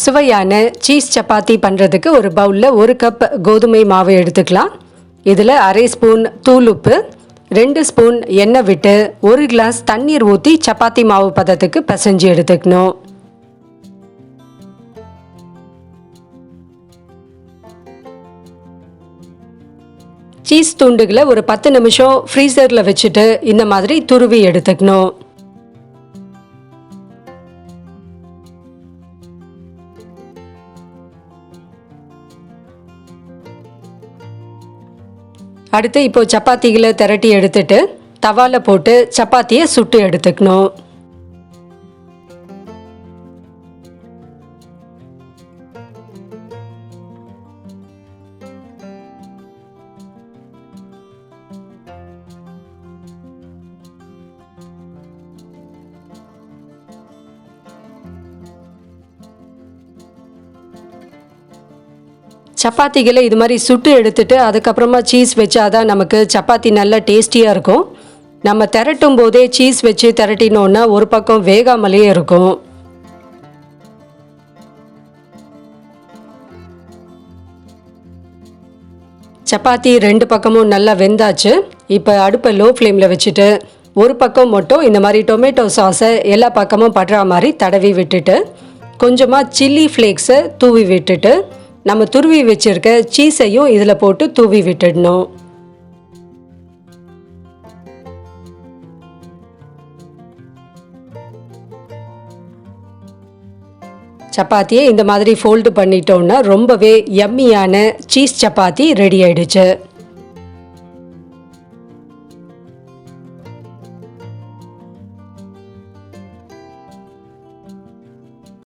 சுவையான சீஸ் சப்பாத்தி பண்ணுறதுக்கு ஒரு பவுலில் 1 கப் கோதுமை மாவு எடுத்துக்கலாம். இதில் அரை ஸ்பூன் தூள் உப்பு, 2 ஸ்பூன் எண்ணெய் விட்டு 1 கிளாஸ் தண்ணீர் ஊற்றி சப்பாத்தி மாவு பதத்துக்கு பிசைஞ்சு எடுத்துக்கணும். சீஸ் துண்டுகளை ஒரு 10 நிமிஷம் ஃப்ரீசரில் வச்சுட்டு இந்த மாதிரி துருவி எடுத்துக்கணும். அடுத்து இப்போ சப்பாத்திகளை திரட்டி எடுத்துட்டு தவால போட்டு சப்பாத்தியை சுட்டு எடுத்துக்கணும். சப்பாத்திகளை இது மாதிரி சுட்டு எடுத்துட்டு அதுக்கப்புறமா சீஸ் வச்சாதான் நமக்கு சப்பாத்தி நல்லா டேஸ்டியாக இருக்கும். நம்ம திரட்டும் போதே சீஸ் வச்சு திரட்டினோன்னா ஒரு பக்கம் வேகாமலே இருக்கும். சப்பாத்தி 2 பக்கமும் நல்லா வெந்தாச்சு. இப்போ அடுப்பை லோ ஃப்ளேமில் வச்சுட்டு ஒரு பக்கம் மட்டும் இந்த மாதிரி டொமேட்டோ சாஸை எல்லா பக்கமும் படுற மாதிரி தடவி விட்டுட்டு கொஞ்சமாக சில்லி ஃப்ளேக்ஸை தூவி விட்டுட்டு நம்ம துருவி வச்சிருக்க சீஸையும் இதில் போட்டு தூவி விட்டுடணும். சப்பாத்தியை இந்த மாதிரி ஃபோல்டு பண்ணிட்டோன்னா ரொம்பவே யம்மியான சீஸ் சப்பாத்தி ரெடி ஆயிடுச்சு.